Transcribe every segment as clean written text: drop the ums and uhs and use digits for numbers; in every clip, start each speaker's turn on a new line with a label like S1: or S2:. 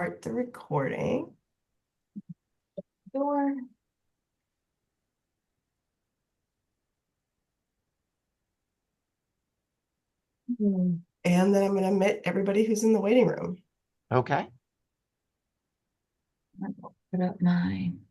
S1: start the recording. Door. And then I'm going to admit everybody who's in the waiting room.
S2: Okay.
S3: I'll put up mine.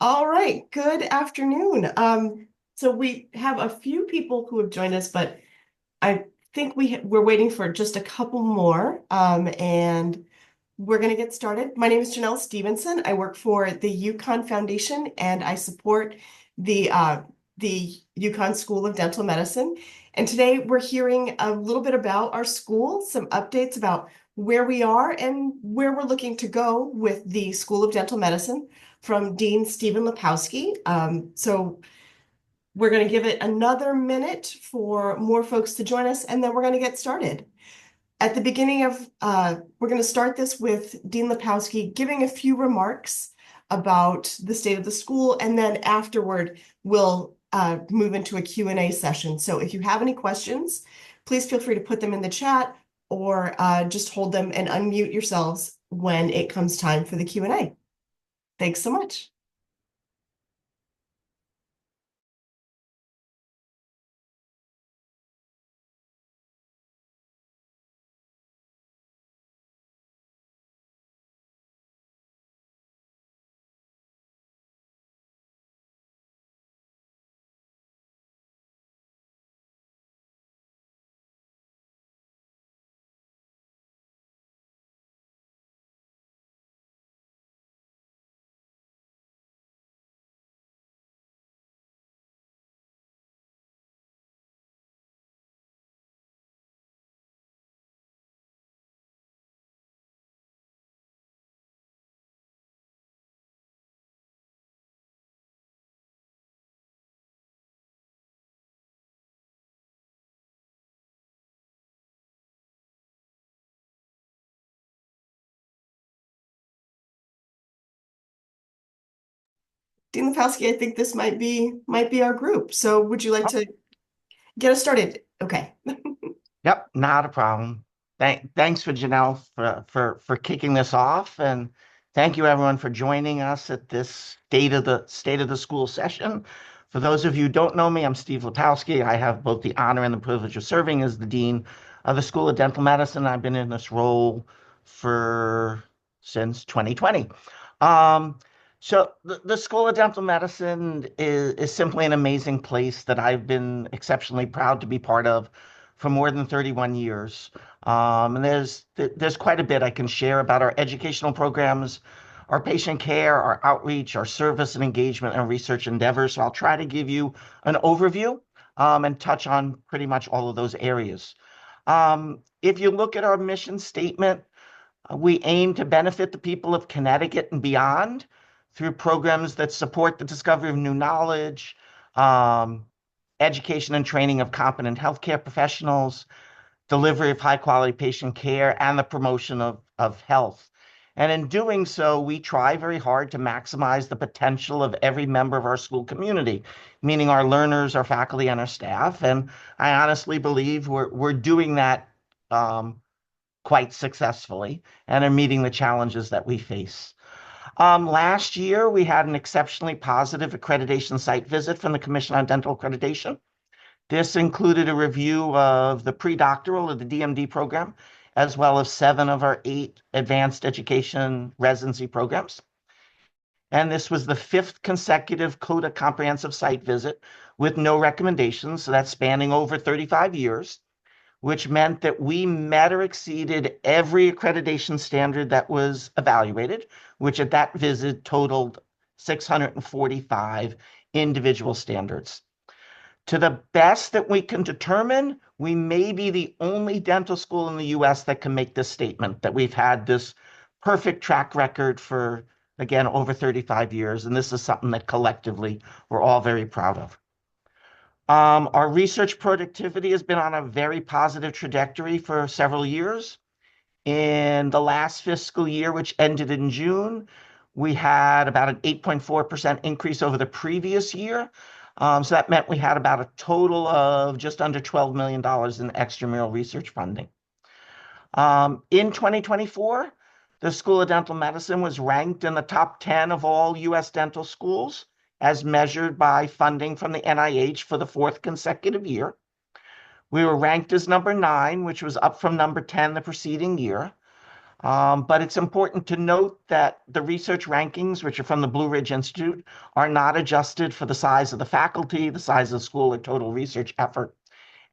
S1: All right, good afternoon. So we have a few people who have joined us, but I think we're waiting for just a couple more. And we're going to get started. My name is Janelle Stevenson. I work for the UConn Foundation and I support the UConn School of Dental Medicine. And today we're hearing a little bit about our school, some updates about where we are and where we're looking to go with the School of Dental Medicine from Dean Stephen Lepowski. So we're going to give it another minute for more folks to join us, and then we're going to get started. At the beginning of, we're going to start this with Dean Lepowski giving a few remarks about the state of the school, and then afterward, we'll move into a Q&A session. So if you have any questions, please feel free to put them in the chat or just hold them and unmute yourselves when it comes time for the Q&A. Thanks so much. Dean Lapowski, I think this might be our group. So would you like
S2: Oh,
S1: to get us started? Okay.
S2: yep, not a problem. Thanks for Janelle for kicking this off, and thank you everyone for joining us at this state of the school session. For those of you who don't know me, I'm Steve Lapowski. I have both the honor and the privilege of serving as the dean of the School of Dental Medicine. I've been in this role for since 2020. Um, so the School of Dental Medicine is simply an amazing place that I've been exceptionally proud to be part of for more than 31 years. And there's quite a bit I can share about our educational programs, our patient care, our outreach, our service and engagement and research endeavors. So I'll try to give you an overview and touch on pretty much all of those areas. If you look at our mission statement, we aim to benefit the people of Connecticut and beyond through programs that support the discovery of new knowledge, um, education and training of competent healthcare professionals, delivery of high quality patient care, and the promotion of health. And in doing so, we try very hard to maximize the potential of every member of our school community, meaning our learners, our faculty, and our staff. And I honestly believe we're doing that quite successfully and are meeting the challenges that we face. Last year, we had an exceptionally positive accreditation site visit from the Commission on Dental Accreditation. This included a review of the pre-doctoral of the DMD program, as well as 7 of our 8 advanced education residency programs. And this was the 5th consecutive CODA comprehensive site visit with no recommendations, so that's spanning over 35 years, which meant that we met or exceeded every accreditation standard that was evaluated, which at that visit totaled 645 individual standards. To the best that we can determine, we may be the only dental school in the US that can make this statement, that we've had this perfect track record for, again, over 35 years. And this is something that collectively we're all very proud of. Our research productivity has been on a very positive trajectory for several years. In the last fiscal year, which ended in June, we had about an 8.4% increase over the previous year. So that meant we had about a total of just under $12 million in extramural research funding. In 2024, the School of Dental Medicine was ranked in the top 10 of all US dental schools as measured by funding from the NIH for the 4th consecutive year. We were ranked as number 9, which was up from number 10 the preceding year. But it's important to note that the research rankings, which are from the Blue Ridge Institute, are not adjusted for the size of the faculty, the size of the school, or total research effort.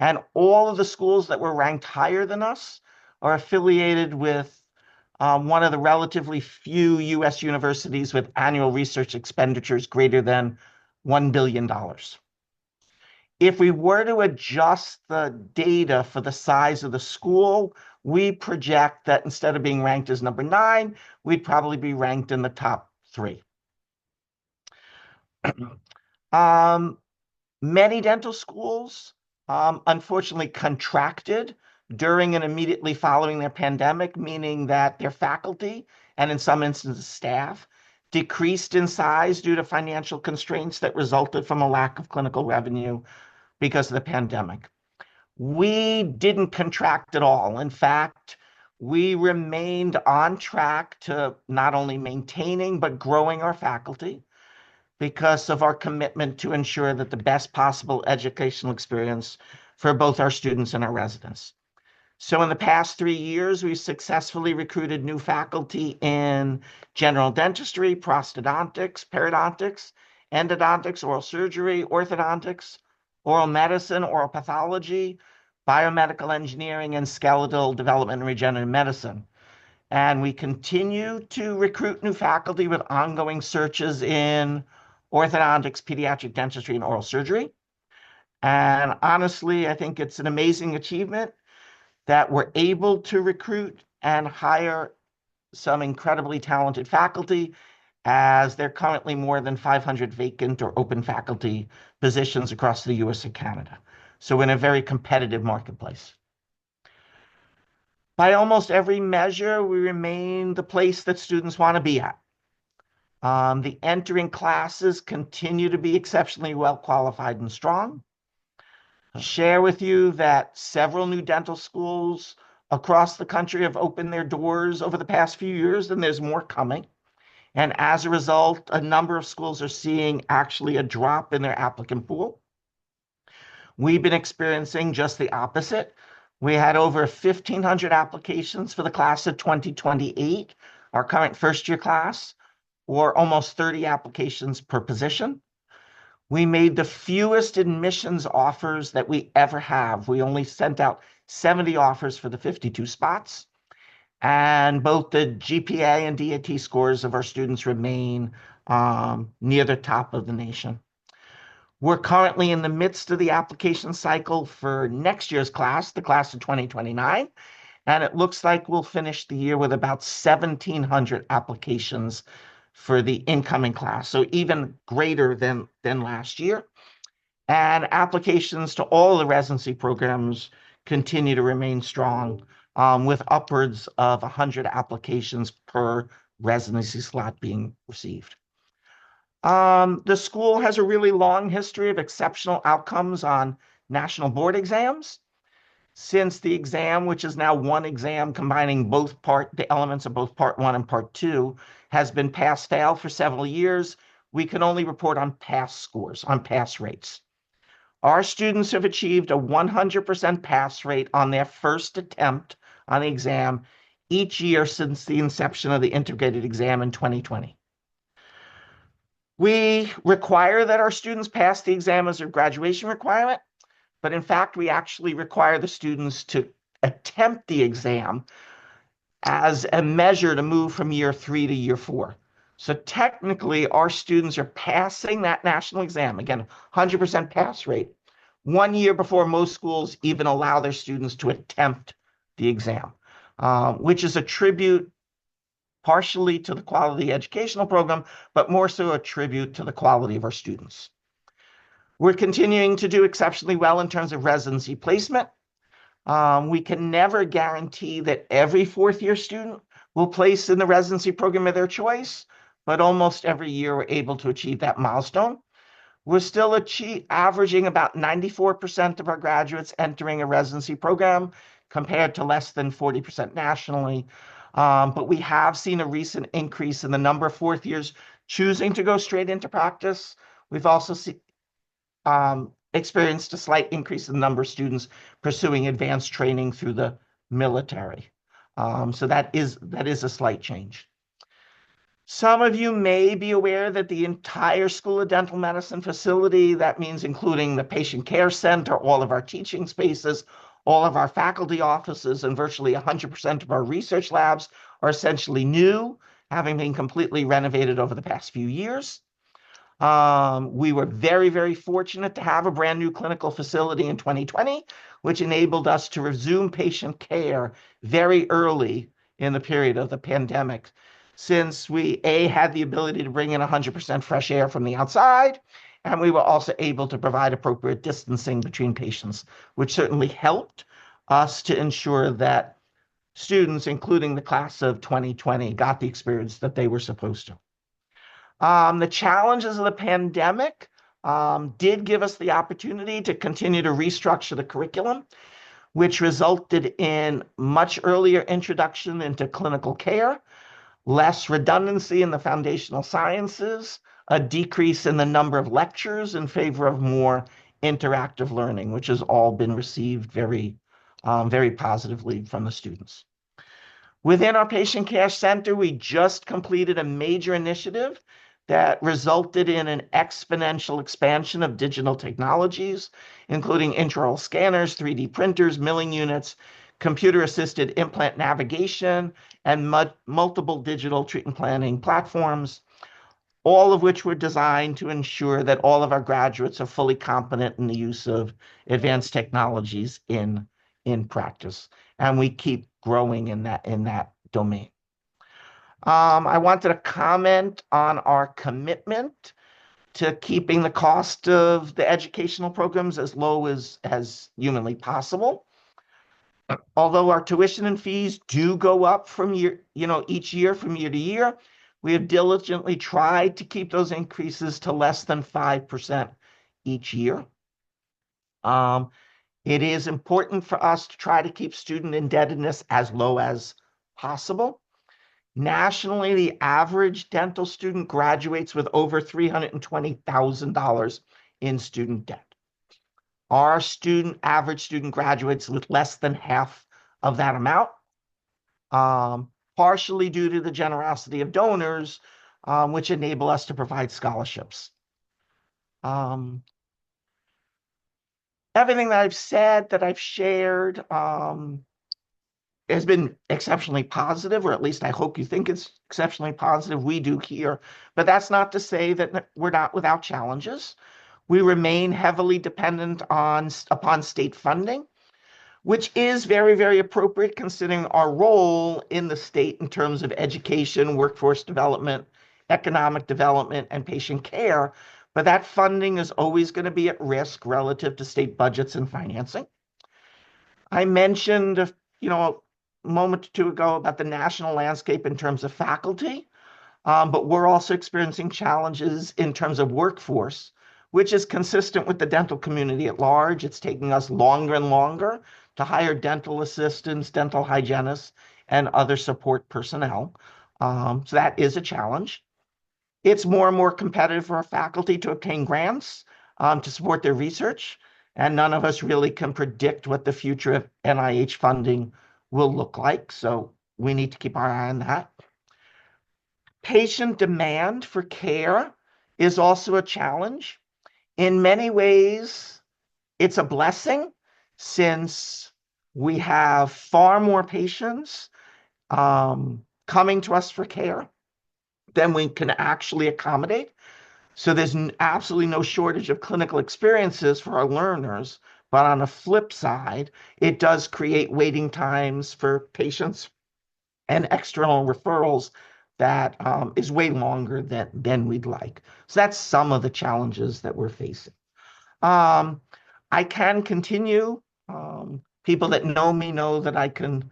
S2: And all of the schools that were ranked higher than us are affiliated with one of the relatively few US universities with annual research expenditures greater than $1 billion. If we were to adjust the data for the size of the school, we project that instead of being ranked as number 9, we'd probably be ranked in the top 3. Many dental schools, unfortunately, contracted during and immediately following their pandemic, meaning that their faculty, and in some instances staff, decreased in size due to financial constraints that resulted from a lack of clinical revenue because of the pandemic. We didn't contract at all. In fact, we remained on track to not only maintaining, but growing our faculty because of our commitment to ensure that the best possible educational experience for both our students and our residents. So in the past 3 years, we've successfully recruited new faculty in general dentistry, prosthodontics, periodontics, endodontics, oral surgery, orthodontics, oral medicine, oral pathology, biomedical engineering, and skeletal development and regenerative medicine. And we continue to recruit new faculty with ongoing searches in orthodontics, pediatric dentistry, and oral surgery. And honestly, I think it's an amazing achievement that we're able to recruit and hire some incredibly talented faculty, as there are currently more than 500 vacant or open faculty positions across the US and Canada. So in a very competitive marketplace. By almost every measure, we remain the place that students want to be at. The entering classes continue to be exceptionally well qualified and strong. I'll share with you that several new dental schools across the country have opened their doors over the past few years, and there's more coming. And as a result, a number of schools are seeing actually a drop in their applicant pool. We've been experiencing just the opposite. We had over 1,500 applications for the class of 2028, our current first-year class, or almost 30 applications per position. We made the fewest admissions offers that we ever have. We only sent out 70 offers for the 52 spots. And both the GPA and DAT scores of our students remain near the top of the nation. We're currently in the midst of the application cycle for next year's class, the class of 2029, and it looks like we'll finish the year with about 1,700 applications for the incoming class, so even greater than last year. And applications to all the residency programs continue to remain strong, with upwards of 100 applications per residency slot being received. The school has a really long history of exceptional outcomes on national board exams. Since the exam, which is now one exam combining the elements of both part 1 and part 2, has been pass-fail for several years, we can only report on pass scores, on pass rates. Our students have achieved a 100% pass rate on their first attempt on the exam each year since the inception of the integrated exam in 2020. We require that our students pass the exam as a graduation requirement, but in fact, we actually require the students to attempt the exam as a measure to move from year 3 to year 4. So technically, our students are passing that national exam, again, 100% pass rate, 1 year before most schools even allow their students to attempt the exam, which is a tribute partially to the quality educational program, but more so a tribute to the quality of our students. We're continuing to do exceptionally well in terms of residency placement. We can never guarantee that every fourth-year student will place in the residency program of their choice, but almost every year we're able to achieve that milestone. We're still averaging about 94% of our graduates entering a residency program, compared to less than 40% nationally. But we have seen a recent increase in the number of fourth years choosing to go straight into practice. We've also experienced a slight increase in the number of students pursuing advanced training through the military. So that is a slight change. Some of you may be aware that the entire School of Dental Medicine facility, that means including the patient care center, all of our teaching spaces, all of our faculty offices, and virtually 100% of our research labs are essentially new, having been completely renovated over the past few years. We were very, very fortunate to have a brand new clinical facility in 2020, which enabled us to resume patient care very early in the period of the pandemic, since we had the ability to bring in 100% fresh air from the outside, and we were also able to provide appropriate distancing between patients, which certainly helped us to ensure that students, including the class of 2020, got the experience that they were supposed to. The challenges of the pandemic did give us the opportunity to continue to restructure the curriculum, which resulted in much earlier introduction into clinical care, less redundancy in the foundational sciences, a decrease in the number of lectures in favor of more interactive learning, which has all been received very, very positively from the students. Within our patient care center, we just completed a major initiative that resulted in an exponential expansion of digital technologies, including intraoral scanners, 3D printers, milling units, computer-assisted implant navigation, and multiple digital treatment planning platforms, all of which were designed to ensure that all of our graduates are fully competent in the use of advanced technologies in practice. And we keep growing in that domain. I wanted to comment on our commitment to keeping the cost of the educational programs as low as humanly possible. Although our tuition and fees do go up from each year from year to year, We have diligently tried to keep those increases to less than 5% each year. It is important for us to try to keep student indebtedness as low as possible. Nationally, the average dental student graduates with over $320,000 in student debt. Our average student graduates with less than half of that amount, partially due to the generosity of donors, which enable us to provide scholarships. Everything that I've said, that I've shared, has been exceptionally positive, or at least I hope you think it's exceptionally positive. We do here, but that's not to say that we're not without challenges. We remain heavily dependent upon state funding, which is very, very appropriate considering our role in the state in terms of education, workforce development, economic development, and patient care. But that funding is always going to be at risk relative to state budgets and financing. I mentioned, a moment or two ago about the national landscape in terms of faculty, but we're also experiencing challenges in terms of workforce, which is consistent with the dental community at large. It's taking us longer and longer to hire dental assistants, dental hygienists, and other support personnel. So that is a challenge. It's more and more competitive for our faculty to obtain grants to support their research, and none of us really can predict what the future of NIH funding will look like, so we need to keep our eye on that. Patient demand for care is also a challenge. In many ways, it's a blessing since we have far more patients coming to us for care than we can actually accommodate. So there's absolutely no shortage of clinical experiences for our learners. But on the flip side, it does create waiting times for patients and external referrals that is way longer than we'd like. So that's some of the challenges that we're facing. I can continue. People that know me know that I can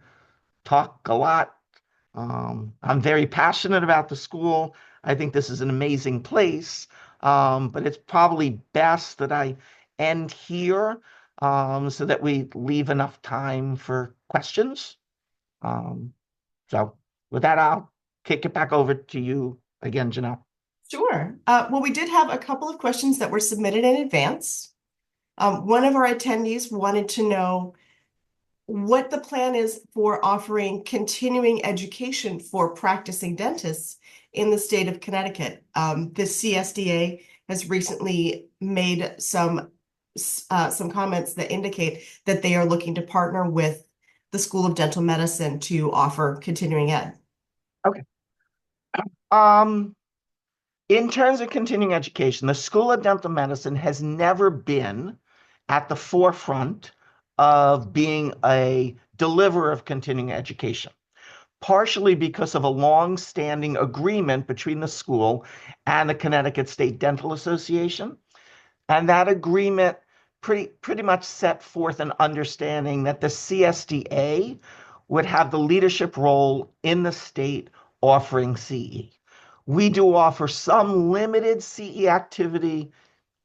S2: talk a lot. I'm very passionate about the school. I think this is an amazing place, but it's probably best that I end here so that we leave enough time for questions. So with that, I'll kick it back over to you again, Janelle.
S1: Sure. Well, we did have a couple of questions that were submitted in advance. One of our attendees wanted to know what the plan is for offering continuing education for practicing dentists in the state of Connecticut. The CSDA has recently made some comments that indicate that they are looking to partner with the School of Dental Medicine to offer continuing ed.
S2: Okay. In terms of continuing education, the School of Dental Medicine has never been at the forefront of being a deliverer of continuing education, partially because of a long-standing agreement between the school and the Connecticut State Dental Association. And that agreement pretty much set forth an understanding that the CSDA would have the leadership role in the state offering CE. We do offer some limited CE activity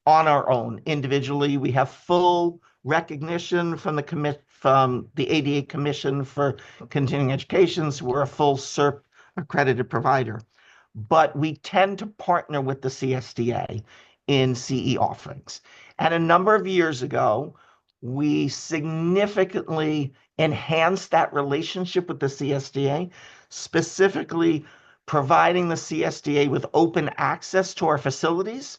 S2: on our own individually. We have full recognition from the ADA Commission for Continuing Education, so we're a full CERP accredited provider. But we tend to partner with the CSDA in CE offerings. And a number of years ago, we significantly enhanced that relationship with the CSDA, specifically providing the CSDA with open access to our facilities,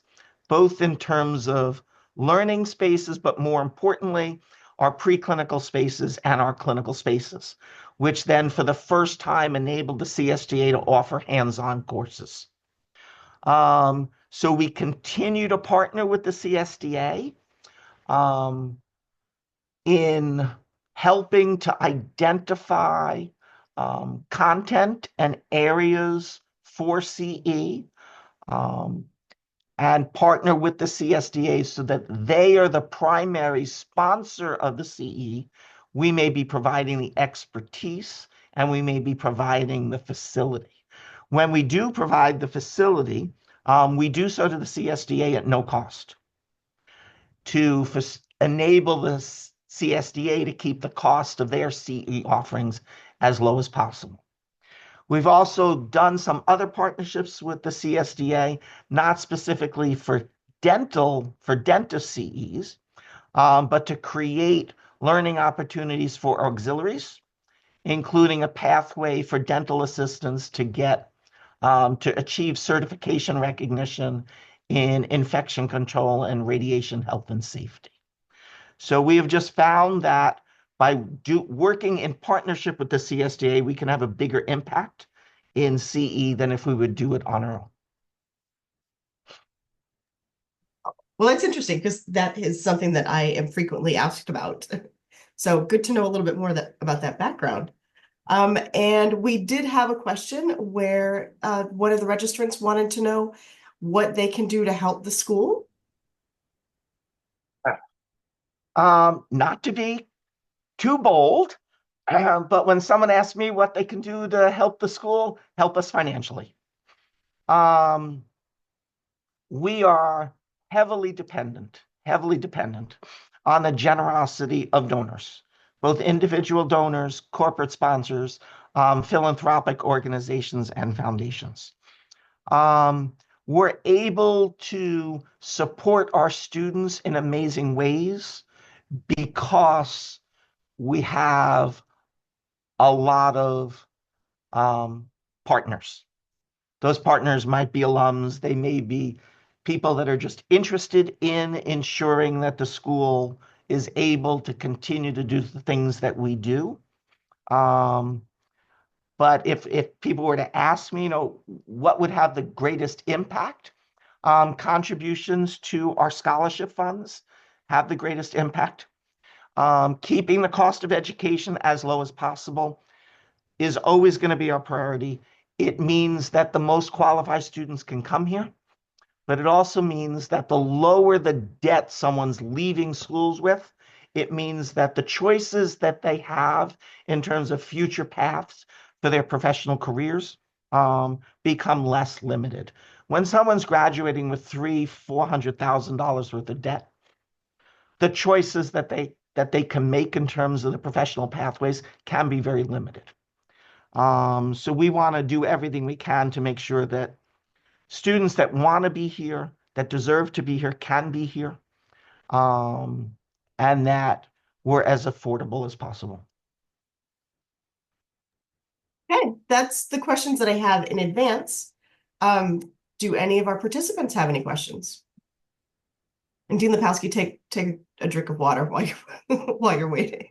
S2: both in terms of learning spaces, but more importantly, our preclinical spaces and our clinical spaces, which then for the first time enabled the CSDA to offer hands-on courses. So we continue to partner with the CSDA in helping to identify content and areas for CE, and partner with the CSDA so that they are the primary sponsor of the CE. We may be providing the expertise and we may be providing the facility. When we do provide the facility, we do so to the CSDA at no cost to enable the CSDA to keep the cost of their CE offerings as low as possible. We've also done some other partnerships with the CSDA, not specifically for dentist CEs, but to create learning opportunities for auxiliaries, including a pathway for dental assistants to get to achieve certification recognition in infection control and radiation health and safety. So we have just found that by working in partnership with the CSDA, we can have a bigger impact in CE than if we would do it on our own.
S1: Well, that's interesting because that is something that I am frequently asked about. So good to know a little bit more about that background. And we did have a question where one of the registrants wanted to know what they can do to help the school.
S2: Not to be too bold, but when someone asks me what they can do to help the school, help us financially. We are heavily dependent on the generosity of donors, both individual donors, corporate sponsors, philanthropic organizations, and foundations. We're able to support our students in amazing ways because we have a lot of partners. Those partners might be alums, they may be people that are just interested in ensuring that the school is able to continue to do the things that we do. But if people were to ask me, what would have the greatest impact? Contributions to our scholarship funds have the greatest impact. Keeping the cost of education as low as possible is always going to be our priority. It means that the most qualified students can come here, but it also means that the lower the debt someone's leaving schools with, it means that the choices that they have in terms of future paths for their professional careers become less limited. When someone's graduating with $300,000-$400,000 worth of debt, the choices that they can make in terms of the professional pathways can be very limited. So we want to do everything we can to make sure that students that want to be here, that deserve to be here, can be here, and that we're as affordable as possible.
S1: Okay, that's the questions that I have in advance. Do any of our participants have any questions? And Dean Lepowski, take a drink of water while you're waiting.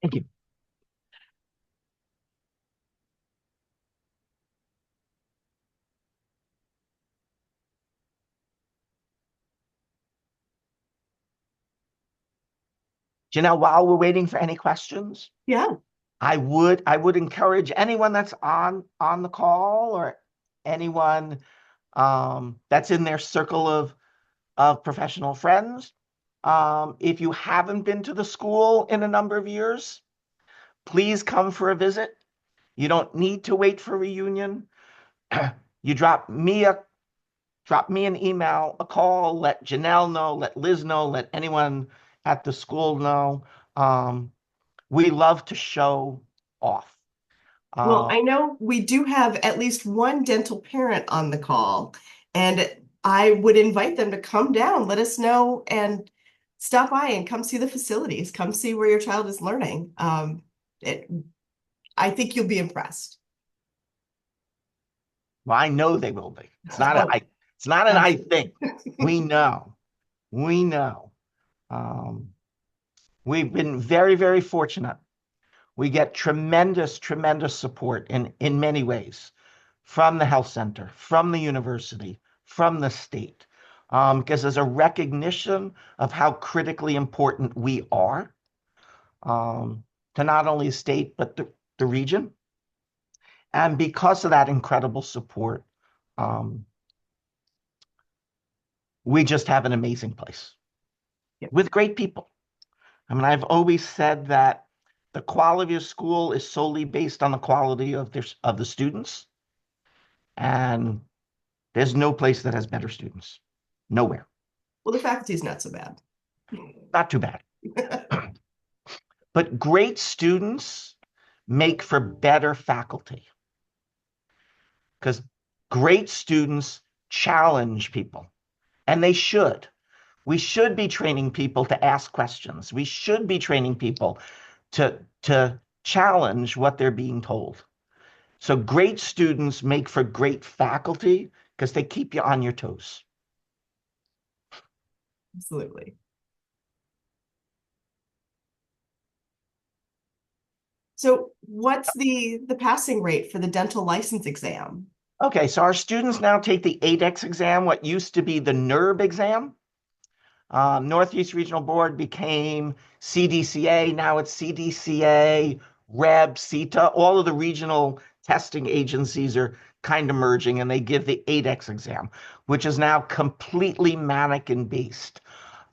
S2: Thank you. Janelle, while we're waiting for any questions,
S1: Yeah.
S2: I would encourage anyone that's on the call or anyone that's in their circle of professional friends. If you haven't been to the school in a number of years, please come for a visit. You don't need to wait for a reunion. You drop me an email, a call, let Janelle know, let Liz know, let anyone at the school know. We love to show off.
S1: Well, I know we do have at least one dental parent on the call, and I would invite them to come down, let us know, and stop by and come see the facilities, come see where your child is learning. I think you'll be impressed.
S2: Well, I know they will be. It's not an I think. We know. We've been very, very fortunate. We get tremendous support in many ways from the health center, from the university, from the state, because there's a recognition of how critically important we are to not only the state, but the region. And because of that incredible support, we just have an amazing place with great people. I mean, I've always said that the quality of school is solely based on the quality of the students. And there's no place that has better students. Nowhere.
S1: Well, the faculty's not so bad.
S2: Not too bad. But great students make for better faculty because great students challenge people, and they should. We should be training people to ask questions. We should be training people to challenge what they're being told. So great students make for great faculty because they keep you on your toes.
S1: Absolutely. So what's the passing rate for the dental license exam?
S2: Okay, so our students now take the ADEX exam, what used to be the NERB exam. Northeast Regional Board became CDCA. Now it's CDCA, REB, CETA. All of the regional testing agencies are kind of merging, and they give the ADEX exam, which is now completely mannequin based.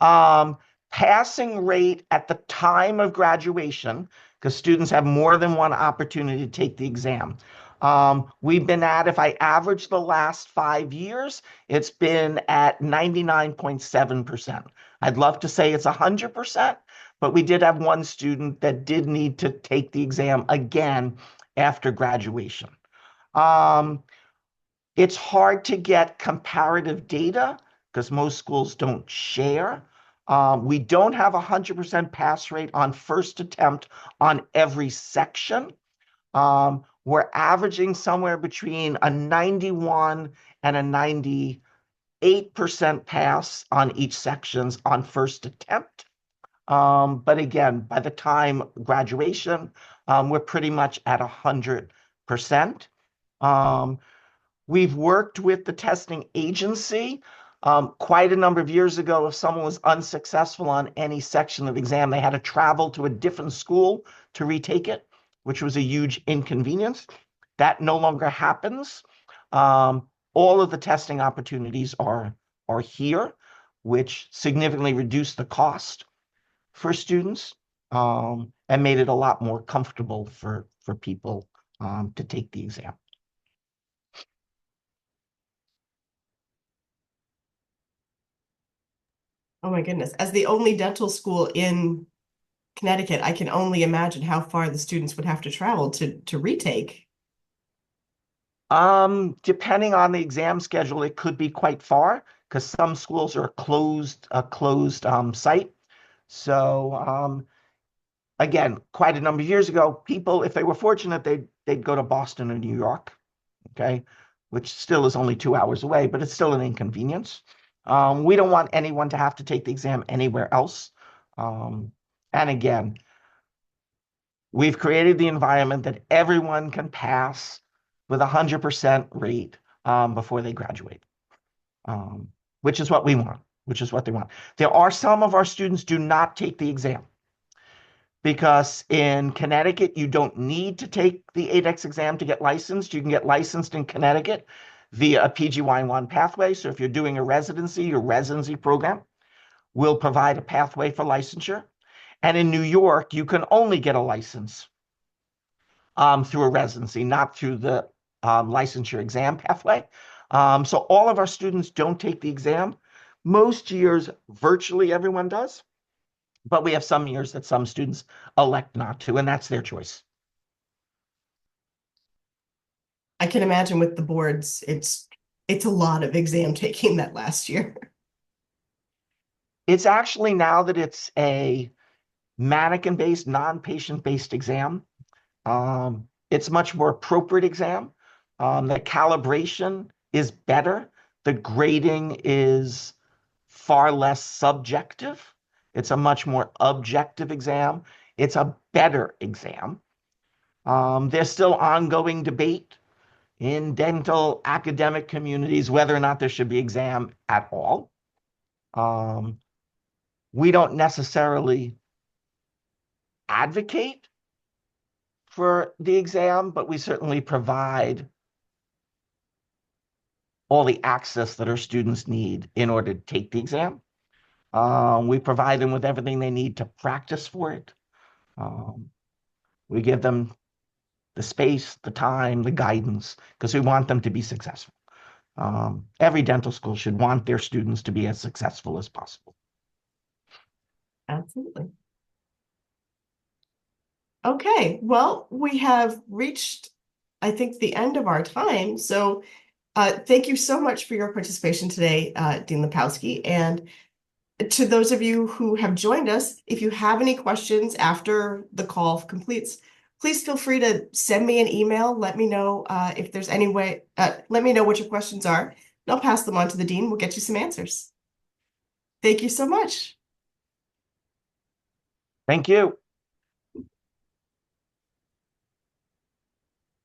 S2: Passing rate at the time of graduation, because students have more than one opportunity to take the exam. We've been at, if I average the last 5 years, it's been at 99.7%. I'd love to say it's 100%, but we did have one student that did need to take the exam again after graduation. It's hard to get comparative data because most schools don't share. We don't have a 100% pass rate on first attempt on every section. We're averaging somewhere between a 91 and a 98% pass on each sections on first attempt. But again, by the time graduation, we're pretty much at 100%. We've worked with the testing agency quite a number of years ago. If someone was unsuccessful on any section of the exam, they had to travel to a different school to retake it, which was a huge inconvenience. That no longer happens. All of the testing opportunities are here, which significantly reduced the cost for students and made it a lot more comfortable for people to take the exam.
S1: Oh my goodness. As the only dental school in Connecticut, I can only imagine how far the students would have to travel to retake.
S2: Depending on the exam schedule, it could be quite far because some schools are a closed site. So again, quite a number of years ago, people, if they were fortunate, they'd go to Boston or New York, okay, which still is only 2 hours away, but it's still an inconvenience. We don't want anyone to have to take the exam anywhere else. And again, we've created the environment that everyone can pass with 100% rate before they graduate, which is what we want, which is what they want. There are some of our students do not take the exam because in Connecticut, you don't need to take the ADEX exam to get licensed. You can get licensed in Connecticut via a PGY1 pathway. So if you're doing a residency, your residency program will provide a pathway for licensure. And in New York, you can only get a license through a residency, not through the licensure exam pathway. So all of our students don't take the exam. Most years, virtually everyone does. But we have some years that some students elect not to, and that's their choice.
S1: I can imagine with the boards, it's a lot of exam taking that last year.
S2: It's actually now that it's a mannequin-based, non-patient-based exam. It's much more appropriate exam. The calibration is better. The grading is far less subjective. It's a much more objective exam. It's a better exam. There's still ongoing debate in dental academic communities whether or not there should be exam at all. We don't necessarily advocate for the exam, but we certainly provide all the access that our students need in order to take the exam. We provide them with everything they need to practice for it. We give them the space, the time, the guidance, because we want them to be successful. Every dental school should want their students to be as successful as possible.
S1: Absolutely. Okay, well, we have reached, I think, the end of our time. So thank you so much for your participation today, Dean Lepowski. And to those of you who have joined us, if you have any questions after the call completes, please feel free to send me an email. Let me know if there's any way, let me know what your questions are. And I'll pass them on to the dean. We'll get you some answers. Thank you so much.
S2: Thank you.